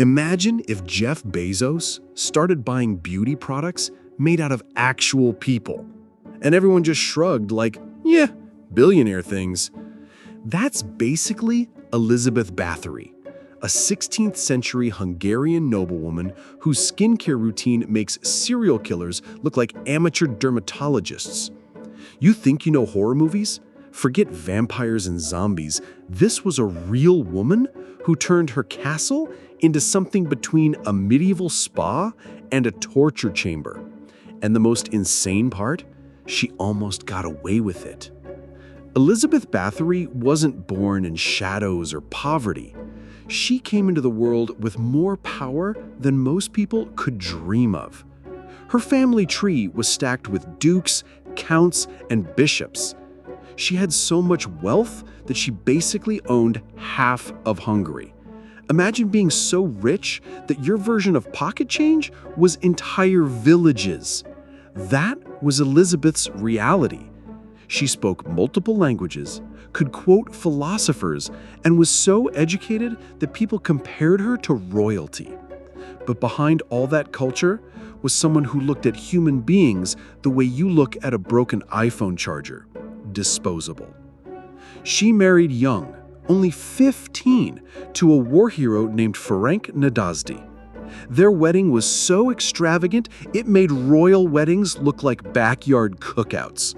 Imagine if Jeff Bezos started buying beauty products made out of actual people, and everyone just shrugged like, yeah, billionaire things. That's basically Elizabeth Báthory, a 16th century Hungarian noblewoman whose skincare routine makes serial killers look like amateur dermatologists. You think you know horror movies? Forget vampires and zombies. This was a real woman who turned her castle into something between a medieval spa and a torture chamber. And the most insane part? She almost got away with it. Elizabeth Báthory wasn't born in shadows or poverty. She came into the world with more power than most people could dream of. Her family tree was stacked with dukes, counts, and bishops. She had so much wealth that she basically owned half of Hungary. Imagine being so rich that your version of pocket change was entire villages. That was Elizabeth's reality. She spoke multiple languages, could quote philosophers, and was so educated that people compared her to royalty. But behind all that culture was someone who looked at human beings the way you look at a broken iPhone charger, disposable. She married young, only 15, to a war hero named Ferenc Nadasdy. Their wedding was so extravagant, it made royal weddings look like backyard cookouts.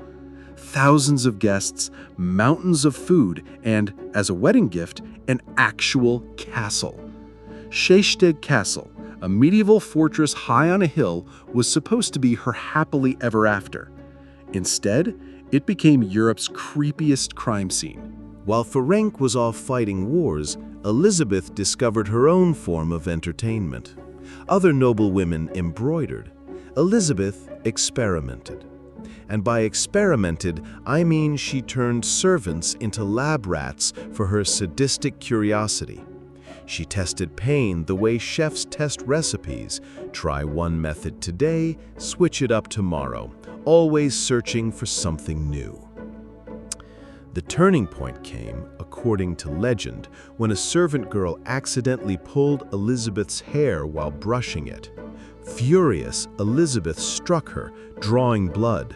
Thousands of guests, mountains of food, and, as a wedding gift, an actual castle. Szeged Castle, a medieval fortress high on a hill, was supposed to be her happily ever after. Instead, it became Europe's creepiest crime scene. While Ferenc was off fighting wars, Elizabeth discovered her own form of entertainment. Other noble women embroidered. Elizabeth experimented. And by experimented, I mean she turned servants into lab rats for her sadistic curiosity. She tested pain the way chefs test recipes. Try one method today, switch it up tomorrow, always searching for something new. The turning point came, according to legend, when a servant girl accidentally pulled Elizabeth's hair while brushing it. Furious, Elizabeth struck her, drawing blood.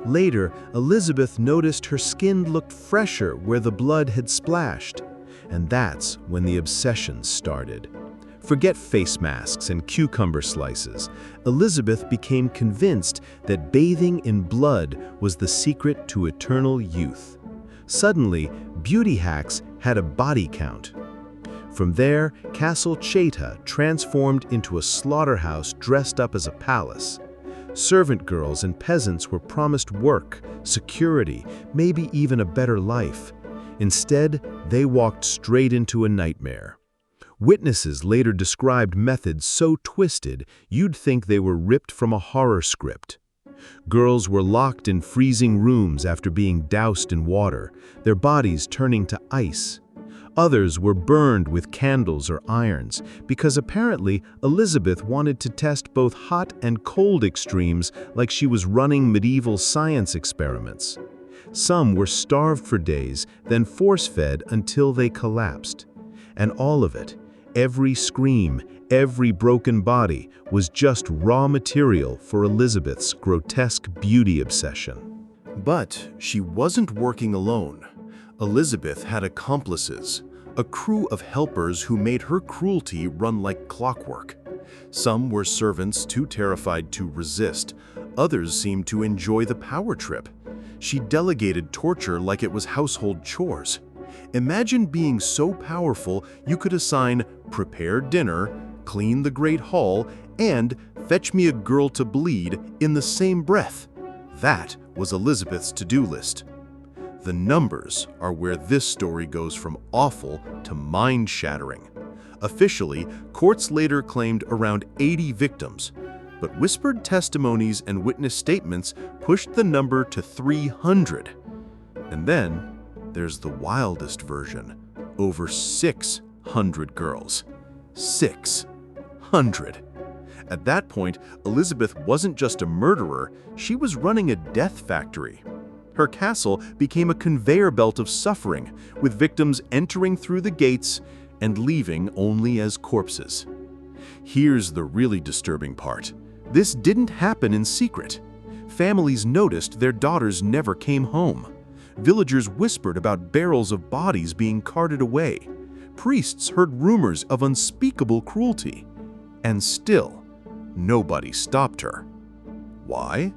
Later, Elizabeth noticed her skin looked fresher where the blood had splashed. And that's when the obsession started. Forget face masks and cucumber slices. Elizabeth became convinced that bathing in blood was the secret to eternal youth. Suddenly, beauty hacks had a body count. From there, Castle Cheta transformed into a slaughterhouse dressed up as a palace. Servant girls and peasants were promised work, security, maybe even a better life. Instead, they walked straight into a nightmare. Witnesses later described methods so twisted you'd think they were ripped from a horror script. Girls were locked in freezing rooms after being doused in water, their bodies turning to ice. Others were burned with candles or irons because apparently Elizabeth wanted to test both hot and cold extremes like she was running medieval science experiments. Some were starved for days, then force-fed until they collapsed. And all of it, every scream, every broken body, was just raw material for Elizabeth's grotesque beauty obsession. But she wasn't working alone. Elizabeth had accomplices, a crew of helpers who made her cruelty run like clockwork. Some were servants too terrified to resist. Others seemed to enjoy the power trip. She delegated torture like it was household chores. Imagine being so powerful you could assign prepare dinner, clean the great hall, and fetch me a girl to bleed in the same breath. That was Elizabeth's to-do list. The numbers are where this story goes from awful to mind-shattering. Officially, courts later claimed around 80 victims, but whispered testimonies and witness statements pushed the number to 300. And then there's the wildest version, over 600 girls. 600. At that point, Elizabeth wasn't just a murderer, she was running a death factory. Her castle became a conveyor belt of suffering, with victims entering through the gates and leaving only as corpses. Here's the really disturbing part. This didn't happen in secret. Families noticed their daughters never came home. Villagers whispered about barrels of bodies being carted away. Priests heard rumors of unspeakable cruelty. And still, nobody stopped her. Why?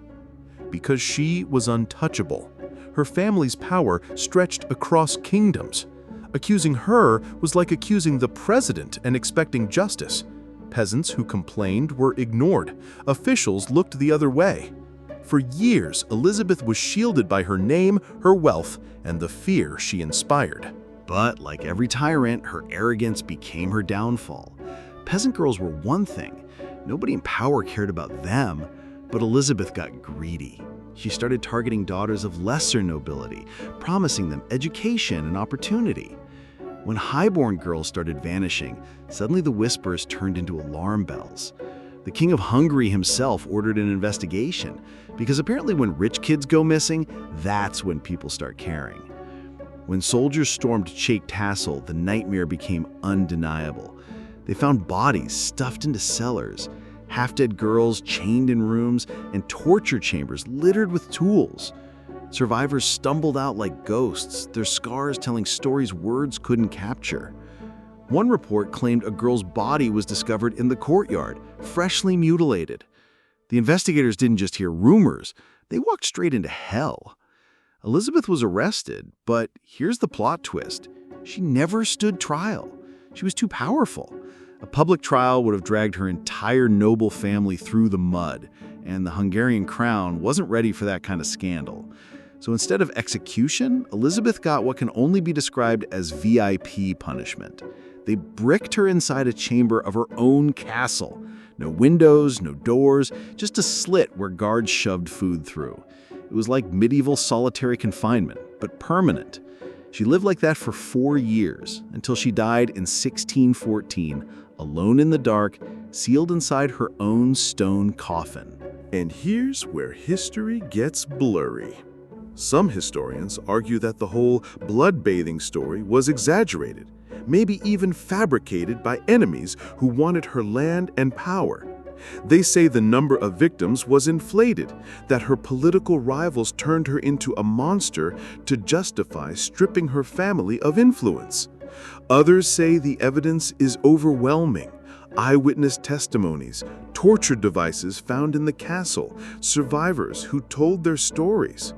Because she was untouchable. Her family's power stretched across kingdoms. Accusing her was like accusing the president and expecting justice. Peasants who complained were ignored. Officials looked the other way. For years, Elizabeth was shielded by her name, her wealth, and the fear she inspired. But like every tyrant, her arrogance became her downfall. Peasant girls were one thing. Nobody in power cared about them, but Elizabeth got greedy. She started targeting daughters of lesser nobility, promising them education and opportunity. When highborn girls started vanishing, suddenly the whispers turned into alarm bells. The King of Hungary himself ordered an investigation, because apparently when rich kids go missing, that's when people start caring. When soldiers stormed Chake Castle, the nightmare became undeniable. They found bodies stuffed into cellars, half-dead girls chained in rooms, and torture chambers littered with tools. Survivors stumbled out like ghosts, their scars telling stories words couldn't capture. One report claimed a girl's body was discovered in the courtyard, freshly mutilated. The investigators didn't just hear rumors, they walked straight into hell. Elizabeth was arrested, but here's the plot twist. She never stood trial. She was too powerful. A public trial would have dragged her entire noble family through the mud, and the Hungarian crown wasn't ready for that kind of scandal. So instead of execution, Elizabeth got what can only be described as VIP punishment. They bricked her inside a chamber of her own castle. No windows, no doors, just a slit where guards shoved food through. It was like medieval solitary confinement, but permanent. She lived like that for 4 years, until she died in 1614, alone in the dark, sealed inside her own stone coffin. And here's where history gets blurry. Some historians argue that the whole blood-bathing story was exaggerated, maybe even fabricated by enemies who wanted her land and power. They say the number of victims was inflated, that her political rivals turned her into a monster to justify stripping her family of influence. Others say the evidence is overwhelming. Eyewitness testimonies, torture devices found in the castle, survivors who told their stories.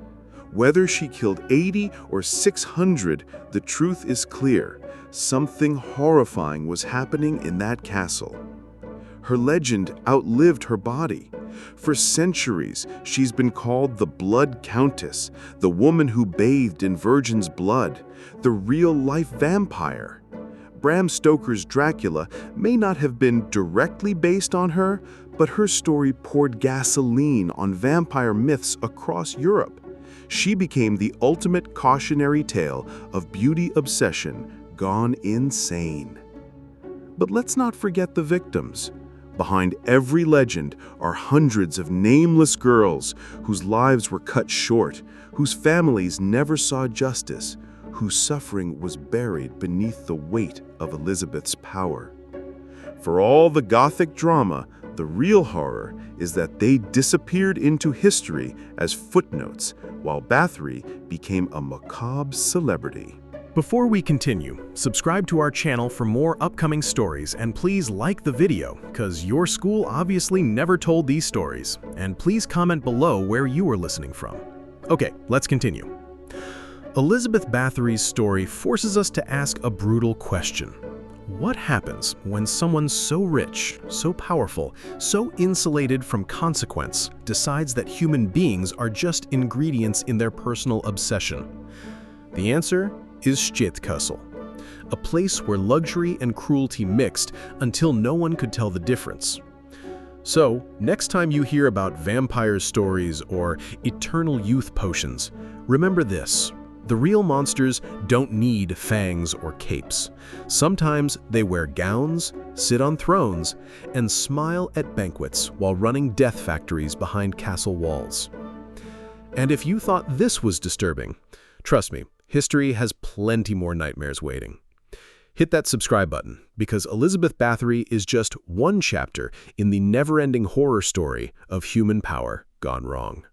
Whether she killed 80 or 600, the truth is clear. Something horrifying was happening in that castle. Her legend outlived her body. For centuries, she's been called the Blood Countess, the woman who bathed in virgin's blood, the real-life vampire. Bram Stoker's Dracula may not have been directly based on her, but her story poured gasoline on vampire myths across Europe. She became the ultimate cautionary tale of beauty obsession gone insane. But let's not forget the victims. Behind every legend are hundreds of nameless girls whose lives were cut short, whose families never saw justice, whose suffering was buried beneath the weight of Elizabeth's power. For all the Gothic drama, the real horror is that they disappeared into history as footnotes, while Báthory became a macabre celebrity. Before we continue, subscribe to our channel for more upcoming stories, and please like the video, because your school obviously never told these stories. And please comment below where you are listening from. Okay, let's continue. Elizabeth Báthory's story forces us to ask a brutal question. What happens when someone so rich, so powerful, so insulated from consequence decides that human beings are just ingredients in their personal obsession? The answer is Castle, a place where luxury and cruelty mixed until no one could tell the difference. So, next time you hear about vampire stories or eternal youth potions, remember this. The real monsters don't need fangs or capes. Sometimes they wear gowns, sit on thrones, and smile at banquets while running death factories behind castle walls. And if you thought this was disturbing, trust me, history has plenty more nightmares waiting. Hit that subscribe button, because Elizabeth Báthory is just one chapter in the never-ending horror story of human power gone wrong.